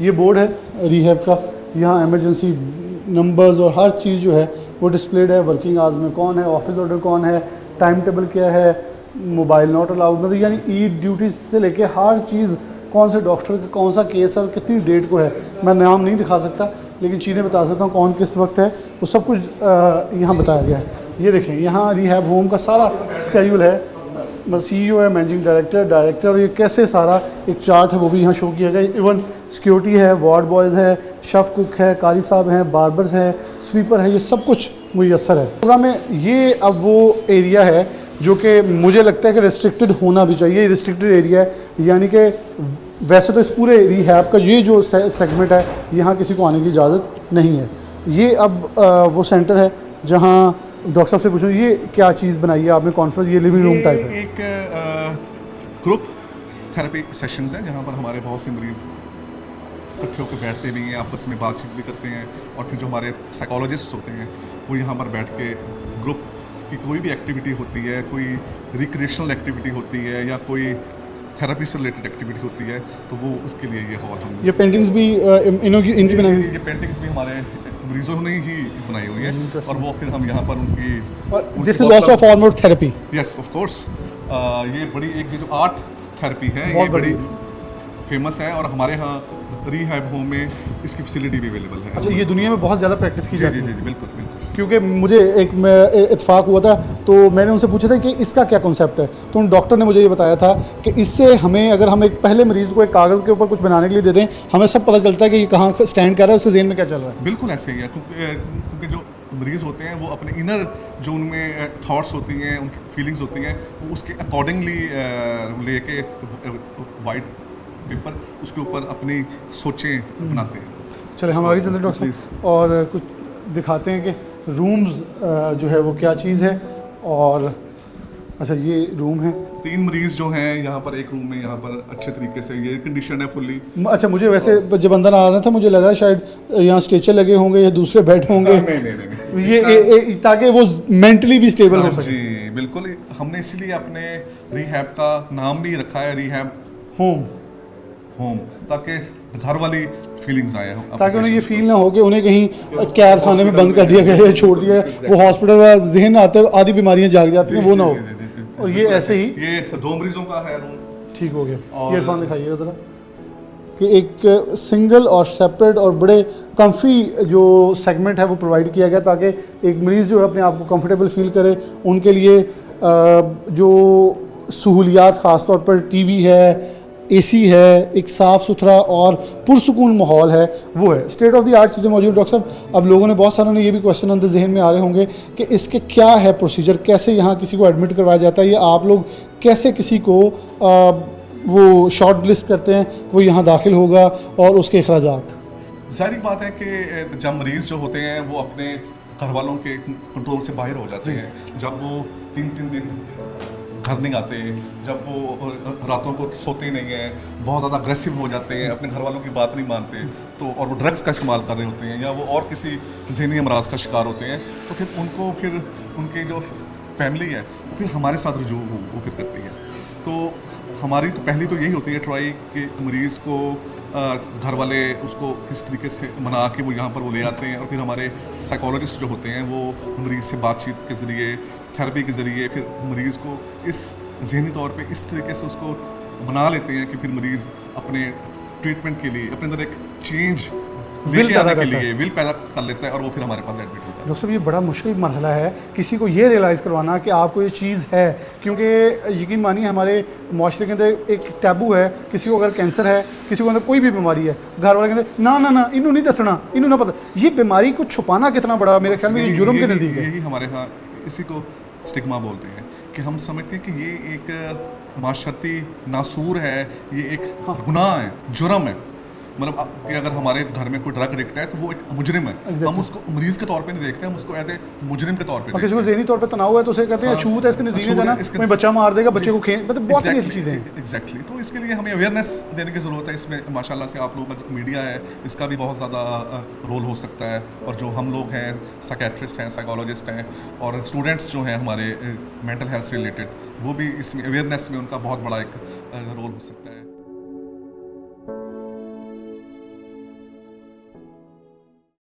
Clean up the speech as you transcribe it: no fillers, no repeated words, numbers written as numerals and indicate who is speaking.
Speaker 1: ये बोर्ड है रिहैब का, यहाँ एमरजेंसी नंबर्स और हर चीज़ जो है वो डिस्प्लेड है। वर्किंग आवर्स में कौन है, ऑफिस ऑर्डर कौन है, टाइम टेबल क्या है, मोबाइल नॉट अलाउड, मतलब यानी ई ड्यूटी से लेके हर चीज़, कौन से डॉक्टर का कौन सा केस है और कितनी डेट को है। मैं नाम नहीं दिखा सकता लेकिन चीज़ें बता सकता हूँ कौन किस वक्त है, वो सब कुछ यहाँ बताया गया है। ये देखें, यहाँ रिहैब होम का सारा स्केड्यूल है। CEO है, मैनेजिंग डायरेक्टर, और ये कैसे सारा एक चार्ट है वो भी यहाँ शो किया गया। इवन सिक्योरिटी है, वार्ड बॉयज़ है, शेफ़ कुक है, कारी साहब हैं, बार्बर्स हैं, स्वीपर है, ये सब कुछ मुयस्सर है प्रोग्राम में। ये अब वो एरिया है जो कि मुझे लगता है कि रिस्ट्रिक्टेड होना भी चाहिए। रिस्ट्रिक्टेड एरिया है, यानी कि वैसे तो इस पूरे रिहैब का ये जो सेगमेंट है यहाँ किसी को आने की इजाज़त नहीं है। ये अब वो सेंटर है जहाँ डॉक्टर साहब से पूछूं ये क्या चीज़ बनाई है आपने, कॉन्फ्रेंस, ये लिविंग रूम टाइप है।
Speaker 2: एक ग्रुप थेरेपी सेशंस है जहाँ पर हमारे बहुत से मरीज़ इकट्ठे होकर बैठते भी हैं, आपस में बातचीत भी करते हैं, और फिर जो हमारे साइकोलॉजिस्ट होते हैं वो यहाँ पर बैठ के ग्रुप की कोई भी एक्टिविटी होती है, कोई रिक्रिएशनल एक्टिविटी होती है या कोई थेरेपी से रिलेटेड एक्टिविटी होती है, तो वो उसके लिए ये हॉल हम।
Speaker 1: ये पेंटिंग्स भी इनकी बनाई हुई,
Speaker 2: ये पेंटिंग्स भी हमारे मरीजों ने ही बनाई हुई है, और वो फिर हम यहाँ पर उनकी
Speaker 1: this is also a form of therapy.
Speaker 2: Yes of course. ये बड़ी एक जो आर्ट थेरेपी है ये बड़ी फेमस है, और हमारे यहाँ रिहैब होम में इसकी फैसिलिटी भी अवेलेबल है।
Speaker 1: अच्छा, ये दुनिया में बहुत ज़्यादा प्रैक्टिस की जाती है।
Speaker 2: जी जी बिल्कुल बिल्कुल।
Speaker 1: क्योंकि मुझे एक इत्तेफाक हुआ था तो मैंने उनसे पूछा था कि इसका क्या कॉन्सेप्ट है, तो उन डॉक्टर ने मुझे ये बताया था कि इससे हमें, अगर हम एक पहले मरीज़ को एक कागज़ के ऊपर कुछ बनाने के लिए दे दें, हमें सब पता चलता है कि ये कहाँ स्टैंड कर रहा है, उसके ज़हन में क्या चल रहा है।
Speaker 2: बिल्कुल ऐसे ही है, क्योंकि जो मरीज़ होते हैं वो अपने इनर जो उनमें थॉट्स होती हैं, उनकी फीलिंग्स होती हैं, वो उसके अकॉर्डिंगली लेके वाइट पेपर उसके ऊपर अपनी सोचें बनाते हैं।
Speaker 1: चले हम आगे चलते हैं डॉक्टर साहब, और कुछ दिखाते हैं कि रूम्स जो है वो क्या चीज़ है। और अच्छा, ये रूम है।
Speaker 2: 3 मरीज़ जो हैं यहाँ पर एक रूम में, यहाँ पर अच्छे तरीके से ये कंडीशन है फुल्ली।
Speaker 1: अच्छा, मुझे वैसे जब अंदर आ रहा था मुझे लगा शायद यहाँ स्ट्रेचर लगे होंगे या दूसरे बेड होंगे।
Speaker 2: नहीं।
Speaker 1: ये ताकि वो मेंटली भी स्टेबल हो सके।
Speaker 2: जी बिल्कुल, हमने इसीलिए अपने रिहैब का नाम भी रखा है रिहैब होम, ताकि घर वाली फीलिंग्स आए,
Speaker 1: ताकि उन्हें ये फील ना हो कि उन्हें कहीं कैद खाने में बंद कर दिया गया है, छोड़ दिया है, वो हॉस्पिटल में जहन आते हैं, आधी बीमारियां जाग जाती हैं, वो ना हो। और ये ऐसे ही
Speaker 2: ये 2 मरीजों का है रूम,
Speaker 1: ठीक हो गया। ये इरफान दिखाइएगा ज़रा कि एक सिंगल और सेपरेट और बड़े कम्फी जो सेगमेंट है वो प्रोवाइड किया गया, ताकि एक मरीज़ जो है अपने आप को कंफर्टेबल फील करे। उनके लिए जो सहूलियात, ख़ास तौर पर टीवी है, AC है, एक साफ़ सुथरा और पुरसुकून माहौल है, वो है। स्टेट ऑफ द आर्ट चीज़ें मौजूद। डॉक्टर साहब, अब लोगों ने बहुत सारों ने ये भी क्वेश्चन अंदर जहन में आ रहे होंगे कि इसके क्या है प्रोसीजर, कैसे यहाँ किसी को एडमिट करवाया जाता है, या आप लोग कैसे किसी को वो शॉर्ट लिस्ट करते हैं वो यहाँ दाखिल होगा, और उसके अखराजात।
Speaker 2: जाहिर बात है कि जब मरीज़ जो होते हैं वो अपने घर वालों के कंट्रोल से बाहर हो जाते हैं, जब वो 3-3 दिन घर नहीं आते, जब वो रातों को सोते नहीं हैं, बहुत ज़्यादा अग्रेसिव हो जाते हैं, अपने घर वालों की बात नहीं मानते, तो और वो ड्रग्स का इस्तेमाल कर रहे होते हैं, या वो और किसी ज़हनी अमराज का शिकार होते हैं, तो फिर उनकी जो फैमिली है वो फिर हमारे साथ रजू वो फिर करती है। तो हमारी तो पहली तो यही होती है ट्राई कि मरीज़ को घर वाले उसको किस तरीके से मना के वो यहाँ पर वो ले आते हैं, और फिर हमारे साइकोलॉजिस्ट जो होते हैं वो मरीज़ से बातचीत के ज़रिए, थेरेपी के ज़रिए फिर मरीज़ को इस ज़हनी तौर पे इस तरीके से उसको मना लेते हैं कि फिर मरीज़ अपने ट्रीटमेंट के लिए अपने अंदर एक चेंज विल पैदा कर लेता है, और वो फिर हमारे पास एडमिट होता है।
Speaker 1: डॉक्टर साहब, ये बड़ा मुश्किल मरहला है किसी को ये रियलाइज़ करवाना कि आपको ये चीज़ है, क्योंकि यकीन मानिए हमारे माशरे के अंदर एक टैबू है, किसी को अगर कैंसर है, किसी को अंदर कोई भी बीमारी है, घर वाले कहते ना ना ना इन्हों नहीं दसना, इन्हों ना पता। ये बीमारी को छुपाना कितना बड़ा मेरे ख्याल में जुर्म के नज़दीक है।
Speaker 2: यही हमारे यहाँ इसी को स्टिग्मा बोलते हैं, कि हम समझते हैं कि ये एक माशरती नासूर है, ये एक गुनाह है, जुर्म है। मतलब कि अगर हमारे घर में कोई ड्रग एडिक्ट है तो वो एक मुजरिम है। हम उसको मरीज के तौर पे नहीं देखते, हम उसको एज ए मुजरिम के तौर पे।
Speaker 1: किसी को ज़हनी तौर पे तनाव है तो उसे कहते हैं छूत है, इसके नज़दीक में जाना, कोई बच्चा मार देगा, बच्चे को मतलब बहुत सी ऐसी चीज़ें हैं।
Speaker 2: एग्जैक्टली, तो इसके लिए हमें अवेयरनेस देने की ज़रूरत है। इसमें माशाल्लाह से आप लोग मीडिया है, इसका भी बहुत ज़्यादा रोल हो सकता है, और जो हम लोग हैं साइकेट्रिस्ट हैं, साइकोलॉजिस्ट हैं, और स्टूडेंट्स जो हैं हमारे मेंटल हेल्थ से रिलेटेड, वो भी इसमें अवेयरनेस में उनका बहुत बड़ा एक रोल हो सकता है।